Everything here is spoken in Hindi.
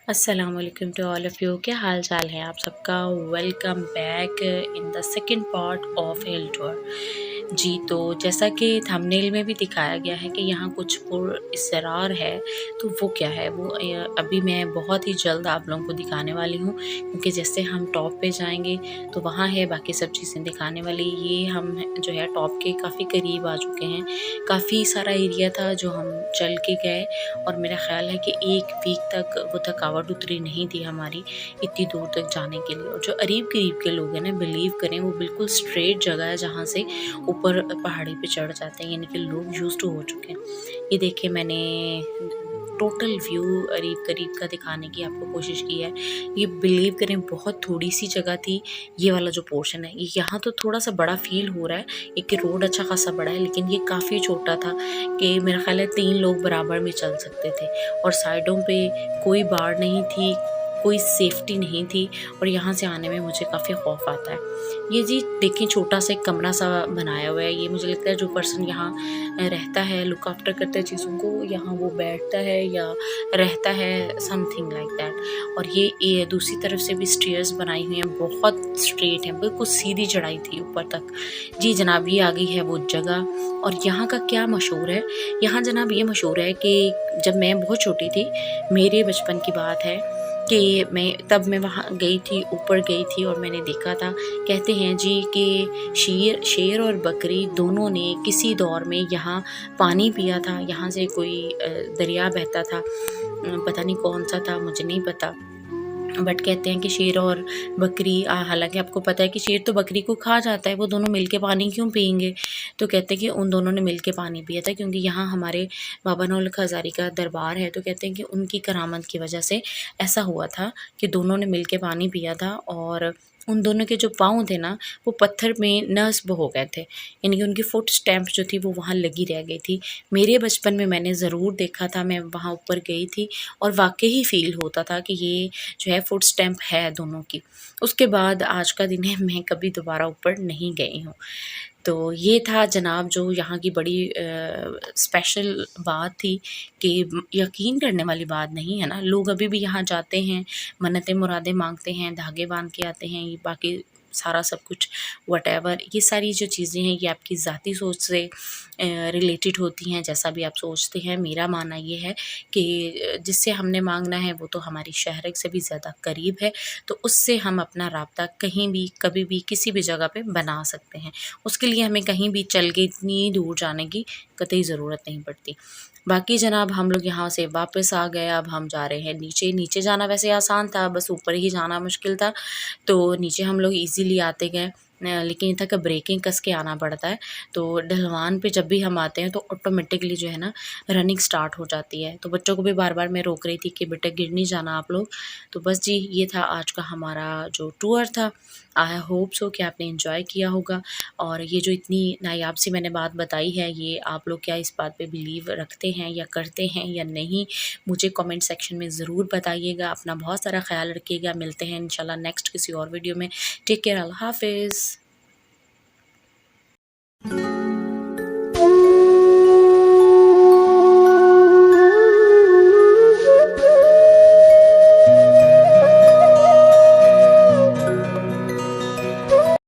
अस्सलाम वालेकुम टू ऑल ऑफ़ यू। क्या हाल चाल है आप सबका। Welcome back in the second part of hill tour. जी, तो जैसा कि थंबनेल में भी दिखाया गया है कि यहाँ कुछ पुरअसरार है, तो वो क्या है वो अभी मैं बहुत ही जल्द आप लोगों को दिखाने वाली हूँ, क्योंकि जैसे हम टॉप पे जाएंगे तो वहाँ है बाकी सब चीज़ें दिखाने वाली। ये हम जो है टॉप के काफ़ी करीब आ चुके हैं। काफ़ी सारा एरिया था जो हम चल के गए और मेरा ख़्याल है कि 1 वीक तक वो थकावट उतरी नहीं थी हमारी इतनी दूर तक जाने के लिए। और जो करीब के लोग हैं ना, बिलीव करें, वो बिल्कुल स्ट्रेट जगह है जहाँ से ऊपर पहाड़ी पे चढ़ जाते हैं, यानी कि लोग यूज्ड टू हो चुके हैं। ये देखिए, मैंने टोटल व्यू करीब का दिखाने की आपको कोशिश की है। ये बिलीव करें बहुत थोड़ी सी जगह थी। ये वाला जो पोर्शन है ये यहाँ तो थोड़ा सा बड़ा फील हो रहा है, एक रोड अच्छा खासा बड़ा है, लेकिन ये काफ़ी छोटा था कि मेरा ख्याल है 3 लोग बराबर में चल सकते थे। और साइडों पे कोई बाड़ नहीं थी, कोई सेफ्टी नहीं थी, और यहाँ से आने में मुझे काफ़ी खौफ आता है। ये जी देखिए, छोटा सा एक कमरा सा बनाया हुआ है। ये मुझे लगता है जो पर्सन यहाँ रहता है, लुक आफ्टर करता है चीज़ों को, यहाँ वो बैठता है या रहता है, समथिंग लाइक दैट। और ये दूसरी तरफ से भी स्टेयर्स बनाई हुई हैं, बहुत स्ट्रेट है, बिल्कुल सीधी चढ़ाई थी ऊपर तक। जी जनाब, ये आ गई है वो जगह। और यहाँ का क्या मशहूर है, यहाँ जनाब ये मशहूर है कि जब मैं बहुत छोटी थी, मेरे बचपन की बात है कि मैं वहाँ गई थी, ऊपर गई थी और मैंने देखा था। कहते हैं जी कि शेर और बकरी दोनों ने किसी दौर में यहाँ पानी पिया था। यहाँ से कोई दरिया बहता था, पता नहीं कौन सा था, मुझे नहीं पता। बट कहते हैं कि शेर और बकरी, हालांकि आपको पता है कि शेर तो बकरी को खा जाता है, वो दोनों मिलके पानी क्यों पियेंगे। तो कहते हैं कि उन दोनों ने मिलके पानी पिया था, क्योंकि यहाँ हमारे बाबा नौलख हज़ारी का दरबार है। तो कहते हैं कि उनकी करामत की वजह से ऐसा हुआ था कि दोनों ने मिलके पानी पिया था, और उन दोनों के जो पाँव थे ना, वो पत्थर में नस्ब हो गए थे, यानी कि उनकी फुट स्टैम्प जो थी वो वहाँ लगी रह गई थी। मेरे बचपन में मैंने ज़रूर देखा था, मैं वहाँ ऊपर गई थी और वाकई ही फ़ील होता था कि ये जो है फुट स्टैम्प है दोनों की। उसके बाद आज का दिन है, मैं कभी दोबारा ऊपर नहीं गई हूँ। तो ये था जनाब जो यहाँ की बड़ी स्पेशल बात थी, कि यकीन करने वाली बात नहीं है ना, लोग अभी भी यहाँ जाते हैं, मन्नतें मुरादें मांगते हैं, धागे बांध के आते हैं। ये बाकी सारा सब कुछ व्हाटएवर, ये सारी जो चीज़ें हैं ये आपकी ज़ाती सोच से रिलेटेड होती हैं, जैसा भी आप सोचते हैं। मेरा मानना ये है कि जिससे हमने मांगना है वो तो हमारी शहर से भी ज़्यादा करीब है, तो उससे हम अपना राब्ता कहीं भी, कभी भी, किसी भी जगह पे बना सकते हैं। उसके लिए हमें कहीं भी चल के इतनी दूर जाने की कतई ज़रूरत नहीं पड़ती। बाकी जनाब, हम लोग यहाँ से वापस आ गए, अब हम जा रहे हैं नीचे। नीचे जाना वैसे आसान था, बस ऊपर ही जाना मुश्किल था। तो नीचे हम लोग ईज़िली आते गए, लेकिन ये था कि ब्रेकिंग कस के आना पड़ता है। तो ढलवान पे जब भी हम आते हैं तो ऑटोमेटिकली जो है ना, रनिंग स्टार्ट हो जाती है। तो बच्चों को भी बार-बार मैं रोक रही थी कि बेटा गिर नहीं जाना आप लोग। तो बस जी, ये था आज का हमारा जो टूर था। आई होप सो कि आपने एंजॉय किया होगा। और ये जो इतनी नायाब सी मैंने बात बताई है, ये आप लोग क्या इस बात पे बिलीव रखते हैं या करते हैं या नहीं, मुझे कमेंट सेक्शन में ज़रूर बताइएगा। अपना बहुत सारा ख्याल रखिएगा। मिलते हैं इंशाल्लाह नेक्स्ट किसी और वीडियो में। टेक केयर, अल्लाह हाफ़िज़।